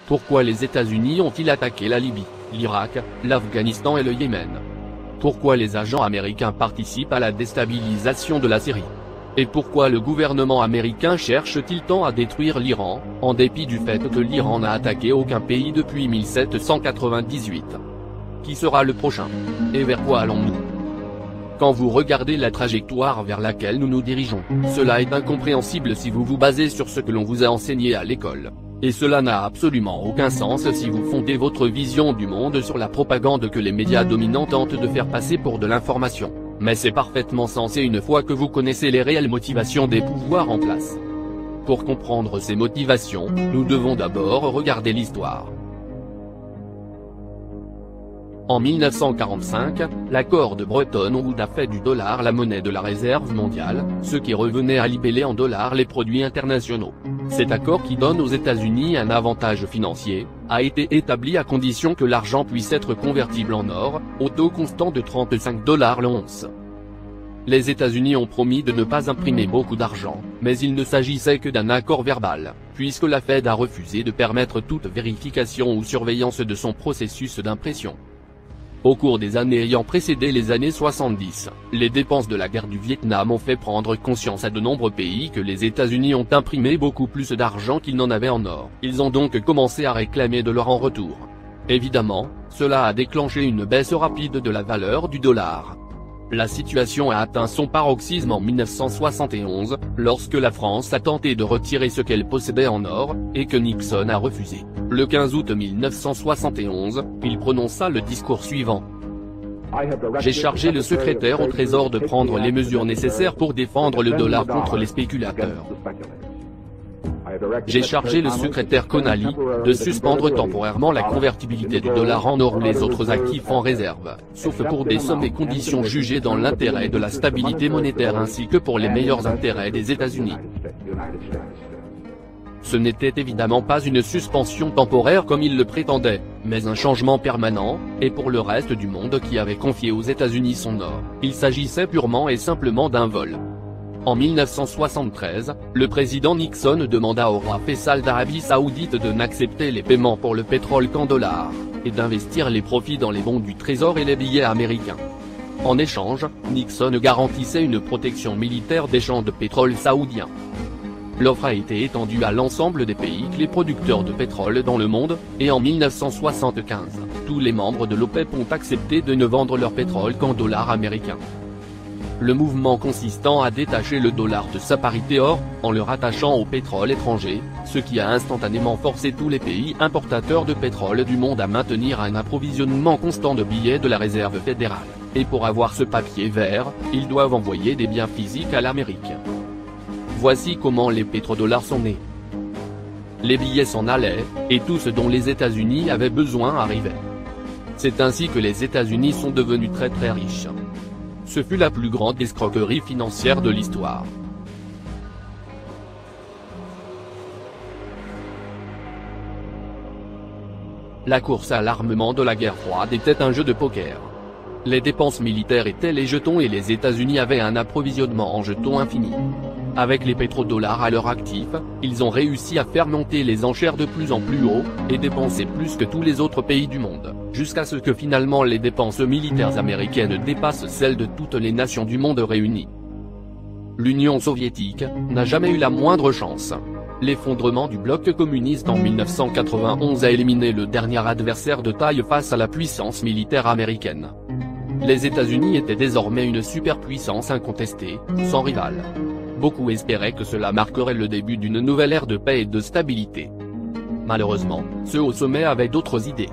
Pourquoi les États-Unis ont-ils attaqué la Libye, l'Irak, l'Afghanistan et le Yémen? Pourquoi les agents américains participent à la déstabilisation de la Syrie? Et pourquoi le gouvernement américain cherche-t-il tant à détruire l'Iran, en dépit du fait que l'Iran n'a attaqué aucun pays depuis 1798? Qui sera le prochain? Et vers quoi allons-nous? Quand vous regardez la trajectoire vers laquelle nous nous dirigeons, cela est incompréhensible si vous vous basez sur ce que l'on vous a enseigné à l'école. Et cela n'a absolument aucun sens si vous fondez votre vision du monde sur la propagande que les médias dominants tentent de faire passer pour de l'information. Mais c'est parfaitement sensé une fois que vous connaissez les réelles motivations des pouvoirs en place. Pour comprendre ces motivations, nous devons d'abord regarder l'histoire. En 1945, l'accord de Bretton Woods a fait du dollar la monnaie de la réserve mondiale, ce qui revenait à libeller en dollars les produits internationaux. Cet accord qui donne aux États-Unis un avantage financier, a été établi à condition que l'argent puisse être convertible en or, au taux constant de 35 $ l'once. Les États-Unis ont promis de ne pas imprimer beaucoup d'argent, mais il ne s'agissait que d'un accord verbal, puisque la Fed a refusé de permettre toute vérification ou surveillance de son processus d'impression. Au cours des années ayant précédé les années 70, les dépenses de la guerre du Vietnam ont fait prendre conscience à de nombreux pays que les États-Unis ont imprimé beaucoup plus d'argent qu'ils n'en avaient en or. Ils ont donc commencé à réclamer de l'or en retour. Évidemment, cela a déclenché une baisse rapide de la valeur du dollar. La situation a atteint son paroxysme en 1971, lorsque la France a tenté de retirer ce qu'elle possédait en or, et que Nixon a refusé. Le 15 août 1971, il prononça le discours suivant. J'ai chargé le secrétaire au Trésor de prendre les mesures nécessaires pour défendre le dollar contre les spéculateurs. J'ai chargé le secrétaire Connally de suspendre temporairement la convertibilité du dollar en or ou les autres actifs en réserve, sauf pour des sommes et conditions jugées dans l'intérêt de la stabilité monétaire ainsi que pour les meilleurs intérêts des États-Unis. Ce n'était évidemment pas une suspension temporaire comme il le prétendait, mais un changement permanent, et pour le reste du monde qui avait confié aux États-Unis son or, il s'agissait purement et simplement d'un vol. En 1973, le président Nixon demanda au roi Faisal d'Arabie Saoudite de n'accepter les paiements pour le pétrole qu'en dollars, et d'investir les profits dans les bons du Trésor et les billets américains. En échange, Nixon garantissait une protection militaire des champs de pétrole saoudiens. L'offre a été étendue à l'ensemble des pays clés producteurs de pétrole dans le monde, et en 1975, tous les membres de l'OPEP ont accepté de ne vendre leur pétrole qu'en dollars américains. Le mouvement consistant à détacher le dollar de sa parité or, en le rattachant au pétrole étranger, ce qui a instantanément forcé tous les pays importateurs de pétrole du monde à maintenir un approvisionnement constant de billets de la réserve fédérale. Et pour avoir ce papier vert, ils doivent envoyer des biens physiques à l'Amérique. Voici comment les pétrodollars sont nés. Les billets s'en allaient, et tout ce dont les États-Unis avaient besoin arrivait. C'est ainsi que les États-Unis sont devenus très riches. Ce fut la plus grande escroquerie financière de l'histoire. La course à l'armement de la guerre froide était un jeu de poker. Les dépenses militaires étaient les jetons et les États-Unis avaient un approvisionnement en jetons infini. Avec les pétrodollars à leur actif, ils ont réussi à faire monter les enchères de plus en plus haut, et dépenser plus que tous les autres pays du monde, jusqu'à ce que finalement les dépenses militaires américaines dépassent celles de toutes les nations du monde réunies. L'Union soviétique n'a jamais eu la moindre chance. L'effondrement du bloc communiste en 1991 a éliminé le dernier adversaire de taille face à la puissance militaire américaine. Les États-Unis étaient désormais une superpuissance incontestée, sans rival. Beaucoup espéraient que cela marquerait le début d'une nouvelle ère de paix et de stabilité. Malheureusement, ceux au sommet avaient d'autres idées.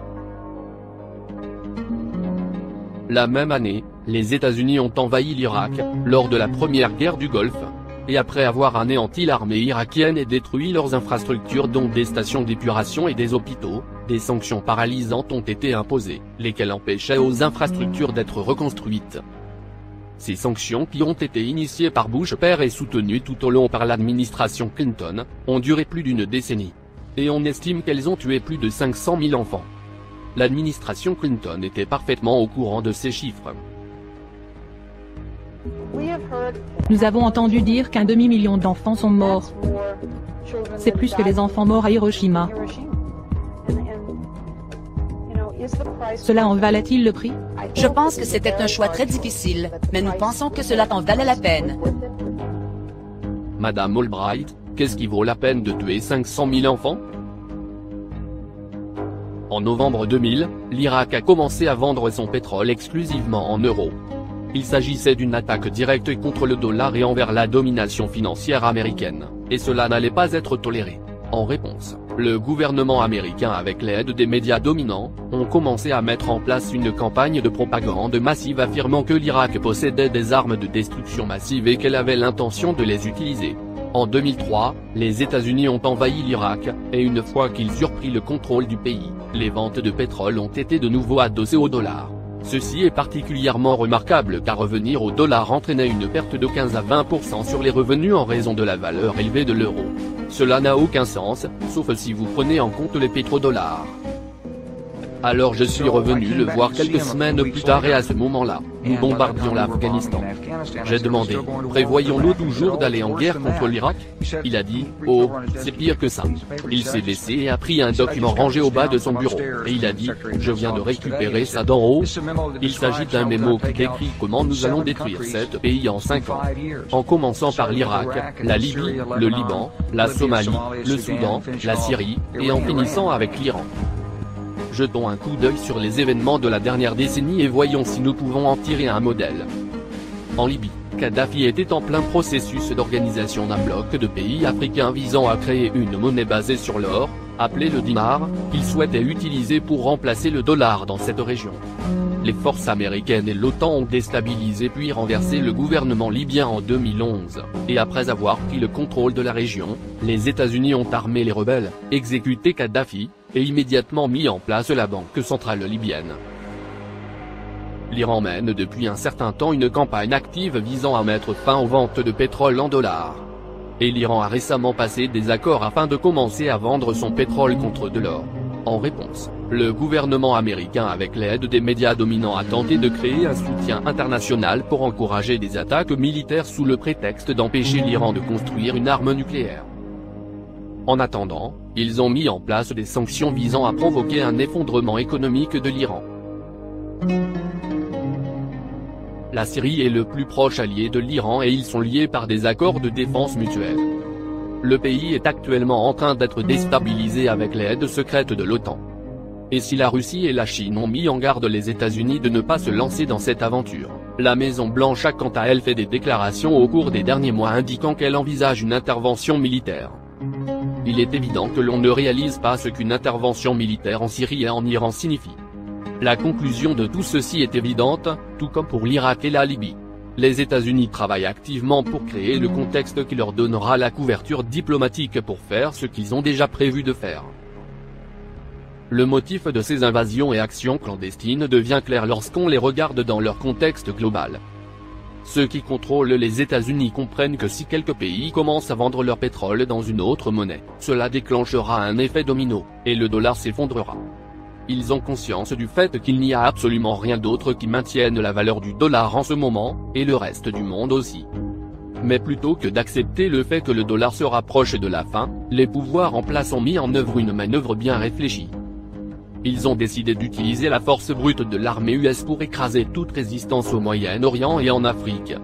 La même année, les États-Unis ont envahi l'Irak, lors de la première guerre du Golfe, et après avoir anéanti l'armée irakienne et détruit leurs infrastructures dont des stations d'épuration et des hôpitaux, des sanctions paralysantes ont été imposées, lesquelles empêchaient aux infrastructures d'être reconstruites. Ces sanctions qui ont été initiées par Bush père et soutenues tout au long par l'administration Clinton, ont duré plus d'une décennie. Et on estime qu'elles ont tué plus de 500 000 enfants. L'administration Clinton était parfaitement au courant de ces chiffres. Nous avons entendu dire qu'un demi-million d'enfants sont morts. C'est plus que les enfants morts à Hiroshima. Cela en valait-il le prix? Je pense que c'était un choix très difficile, mais nous pensons que cela en valait la peine. Madame Albright, qu'est-ce qui vaut la peine de tuer 500 000 enfants? En novembre 2000, l'Irak a commencé à vendre son pétrole exclusivement en euros. Il s'agissait d'une attaque directe contre le dollar et envers la domination financière américaine, et cela n'allait pas être toléré. En réponse, le gouvernement américain avec l'aide des médias dominants, ont commencé à mettre en place une campagne de propagande massive affirmant que l'Irak possédait des armes de destruction massive et qu'elle avait l'intention de les utiliser. En 2003, les États-Unis ont envahi l'Irak, et une fois qu'ils eurent pris le contrôle du pays, les ventes de pétrole ont été de nouveau adossées au dollar. Ceci est particulièrement remarquable car revenir au dollar entraînait une perte de 15 à 20% sur les revenus en raison de la valeur élevée de l'euro. Cela n'a aucun sens, sauf si vous prenez en compte les pétrodollars. Alors je suis revenu le voir quelques semaines plus tard et à ce moment-là, nous bombardions l'Afghanistan. J'ai demandé, prévoyons-nous toujours d'aller en guerre contre l'Irak? Il a dit, oh, c'est pire que ça. Il s'est baissé et a pris un document rangé au bas de son bureau, et il a dit, je viens de récupérer ça d'en haut. Il s'agit d'un mémo qui décrit comment nous allons détruire 7 pays en 5 ans. En commençant par l'Irak, la Libye, le Liban, la Somalie, le Soudan, la Syrie, et en finissant avec l'Iran. Jetons un coup d'œil sur les événements de la dernière décennie et voyons si nous pouvons en tirer un modèle. En Libye, Kadhafi était en plein processus d'organisation d'un bloc de pays africains visant à créer une monnaie basée sur l'or, appelée le dinar, qu'il souhaitait utiliser pour remplacer le dollar dans cette région. Les forces américaines et l'OTAN ont déstabilisé puis renversé le gouvernement libyen en 2011, et après avoir pris le contrôle de la région, les États-Unis ont armé les rebelles, exécuté Kadhafi, et immédiatement mis en place la Banque centrale libyenne. L'Iran mène depuis un certain temps une campagne active visant à mettre fin aux ventes de pétrole en dollars. Et l'Iran a récemment passé des accords afin de commencer à vendre son pétrole contre de l'or. En réponse, le gouvernement américain avec l'aide des médias dominants a tenté de créer un soutien international pour encourager des attaques militaires sous le prétexte d'empêcher l'Iran de construire une arme nucléaire. En attendant, ils ont mis en place des sanctions visant à provoquer un effondrement économique de l'Iran. La Syrie est le plus proche allié de l'Iran et ils sont liés par des accords de défense mutuelle. Le pays est actuellement en train d'être déstabilisé avec l'aide secrète de l'OTAN. Et si la Russie et la Chine ont mis en garde les États-Unis de ne pas se lancer dans cette aventure, la Maison-Blanche a quant à elle fait des déclarations au cours des derniers mois indiquant qu'elle envisage une intervention militaire. Il est évident que l'on ne réalise pas ce qu'une intervention militaire en Syrie et en Iran signifie. La conclusion de tout ceci est évidente, tout comme pour l'Irak et la Libye. Les États-Unis travaillent activement pour créer le contexte qui leur donnera la couverture diplomatique pour faire ce qu'ils ont déjà prévu de faire. Le motif de ces invasions et actions clandestines devient clair lorsqu'on les regarde dans leur contexte global. Ceux qui contrôlent les États-Unis comprennent que si quelques pays commencent à vendre leur pétrole dans une autre monnaie, cela déclenchera un effet domino, et le dollar s'effondrera. Ils ont conscience du fait qu'il n'y a absolument rien d'autre qui maintienne la valeur du dollar en ce moment, et le reste du monde aussi. Mais plutôt que d'accepter le fait que le dollar se rapproche de la fin, les pouvoirs en place ont mis en œuvre une manœuvre bien réfléchie. Ils ont décidé d'utiliser la force brute de l'armée US pour écraser toute résistance au Moyen-Orient et en Afrique.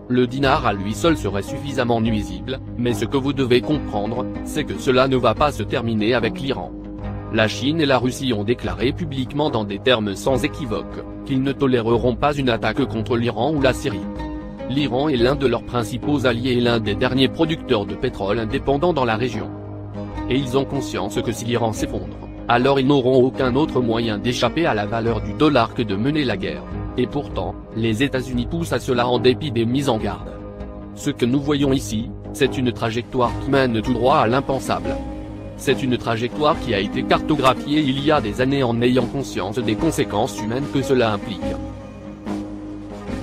Le dinar à lui seul serait suffisamment nuisible, mais ce que vous devez comprendre, c'est que cela ne va pas se terminer avec l'Iran. La Chine et la Russie ont déclaré publiquement dans des termes sans équivoque, qu'ils ne toléreront pas une attaque contre l'Iran ou la Syrie. L'Iran est l'un de leurs principaux alliés et l'un des derniers producteurs de pétrole indépendants dans la région. Et ils ont conscience que si l'Iran s'effondre, alors ils n'auront aucun autre moyen d'échapper à la valeur du dollar que de mener la guerre. Et pourtant, les États-Unis poussent à cela en dépit des mises en garde. Ce que nous voyons ici, c'est une trajectoire qui mène tout droit à l'impensable. C'est une trajectoire qui a été cartographiée il y a des années en ayant conscience des conséquences humaines que cela implique.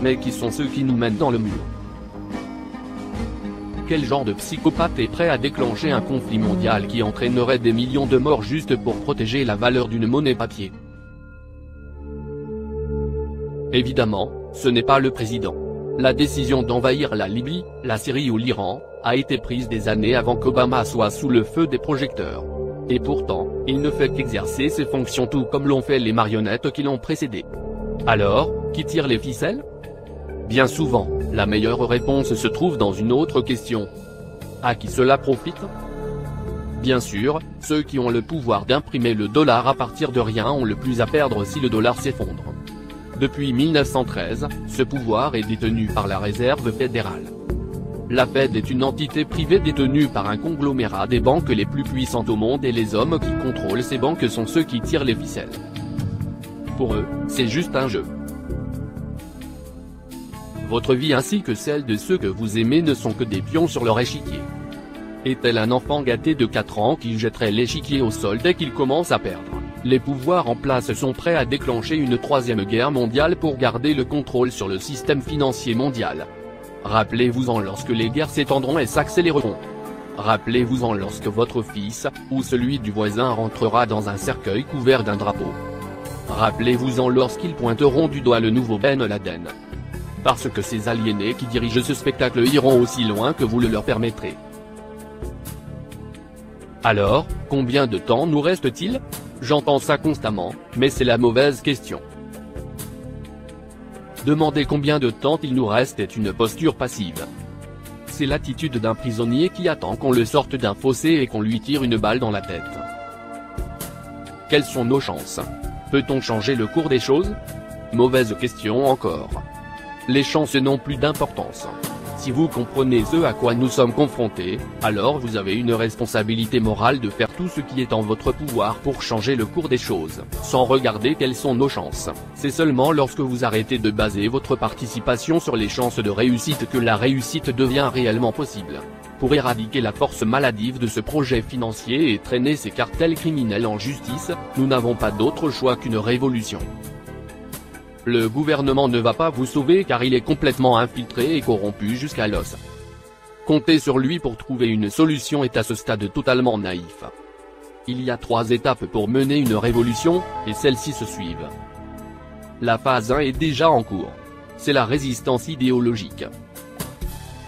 Mais qui sont ceux qui nous mènent dans le mur? Quel genre de psychopathe est prêt à déclencher un conflit mondial qui entraînerait des millions de morts juste pour protéger la valeur d'une monnaie papier? Évidemment, ce n'est pas le président. La décision d'envahir la Libye, la Syrie ou l'Iran, a été prise des années avant qu'Obama soit sous le feu des projecteurs. Et pourtant, il ne fait qu'exercer ses fonctions tout comme l'ont fait les marionnettes qui l'ont précédé. Alors, qui tire les ficelles? Bien souvent, la meilleure réponse se trouve dans une autre question. À qui cela profite? Bien sûr, ceux qui ont le pouvoir d'imprimer le dollar à partir de rien ont le plus à perdre si le dollar s'effondre. Depuis 1913, ce pouvoir est détenu par la Réserve fédérale. La Fed est une entité privée détenue par un conglomérat des banques les plus puissantes au monde et les hommes qui contrôlent ces banques sont ceux qui tirent les ficelles. Pour eux, c'est juste un jeu. Votre vie ainsi que celle de ceux que vous aimez ne sont que des pions sur leur échiquier. Est-elle un enfant gâté de 4 ans qui jetterait l'échiquier au sol dès qu'il commence à perdre? Les pouvoirs en place sont prêts à déclencher une troisième guerre mondiale pour garder le contrôle sur le système financier mondial. Rappelez-vous-en lorsque les guerres s'étendront et s'accéléreront. Rappelez-vous-en lorsque votre fils, ou celui du voisin rentrera dans un cercueil couvert d'un drapeau. Rappelez-vous-en lorsqu'ils pointeront du doigt le nouveau Ben Laden. Parce que ces aliénés qui dirigent ce spectacle iront aussi loin que vous le leur permettrez. Alors, combien de temps nous reste-t-il? J'entends ça constamment, mais c'est la mauvaise question. Demander combien de temps il nous reste est une posture passive. C'est l'attitude d'un prisonnier qui attend qu'on le sorte d'un fossé et qu'on lui tire une balle dans la tête. Quelles sont nos chances? Peut-on changer le cours des choses? Mauvaise question encore. Les chances n'ont plus d'importance. Si vous comprenez ce à quoi nous sommes confrontés, alors vous avez une responsabilité morale de faire tout ce qui est en votre pouvoir pour changer le cours des choses, sans regarder quelles sont nos chances. C'est seulement lorsque vous arrêtez de baser votre participation sur les chances de réussite que la réussite devient réellement possible. Pour éradiquer la force maladive de ce projet financier et traîner ces cartels criminels en justice, nous n'avons pas d'autre choix qu'une révolution. Le gouvernement ne va pas vous sauver car il est complètement infiltré et corrompu jusqu'à l'os. Compter sur lui pour trouver une solution est à ce stade totalement naïf. Il y a 3 étapes pour mener une révolution, et celles-ci se suivent. La phase 1 est déjà en cours. C'est la résistance idéologique.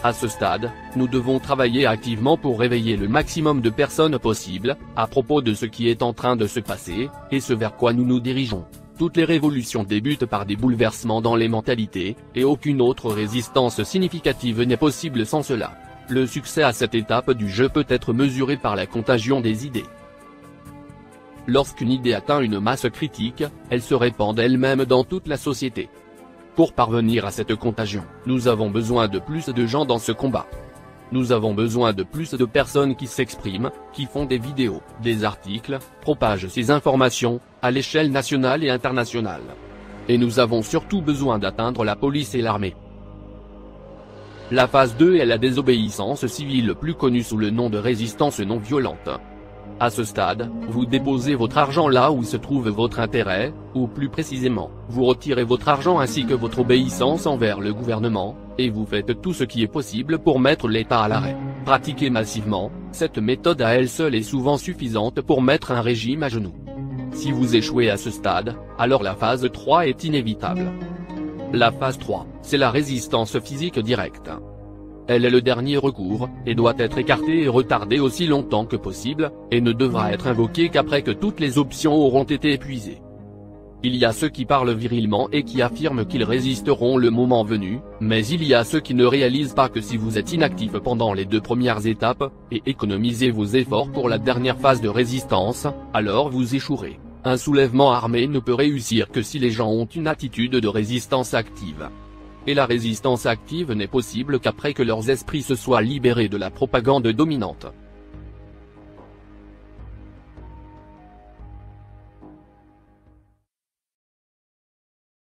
À ce stade, nous devons travailler activement pour réveiller le maximum de personnes possible, à propos de ce qui est en train de se passer, et ce vers quoi nous nous dirigeons. Toutes les révolutions débutent par des bouleversements dans les mentalités, et aucune autre résistance significative n'est possible sans cela. Le succès à cette étape du jeu peut être mesuré par la contagion des idées. Lorsqu'une idée atteint une masse critique, elle se répand d'elle-même dans toute la société. Pour parvenir à cette contagion, nous avons besoin de plus de gens dans ce combat. Nous avons besoin de plus de personnes qui s'expriment, qui font des vidéos, des articles, propagent ces informations, à l'échelle nationale et internationale. Et nous avons surtout besoin d'atteindre la police et l'armée. La phase 2 est la désobéissance civile plus connue sous le nom de résistance non violente. À ce stade, vous déposez votre argent là où se trouve votre intérêt, ou plus précisément, vous retirez votre argent ainsi que votre obéissance envers le gouvernement, et vous faites tout ce qui est possible pour mettre l'État à l'arrêt. Pratiquée massivement, cette méthode à elle seule est souvent suffisante pour mettre un régime à genoux. Si vous échouez à ce stade, alors la phase 3 est inévitable. La phase 3, c'est la résistance physique directe. Elle est le dernier recours, et doit être écartée et retardée aussi longtemps que possible, et ne devra être invoquée qu'après que toutes les options auront été épuisées. Il y a ceux qui parlent virilement et qui affirment qu'ils résisteront le moment venu, mais il y a ceux qui ne réalisent pas que si vous êtes inactif pendant les 2 premières étapes, et économisez vos efforts pour la dernière phase de résistance, alors vous échouerez. Un soulèvement armé ne peut réussir que si les gens ont une attitude de résistance active. Et la résistance active n'est possible qu'après que leurs esprits se soient libérés de la propagande dominante.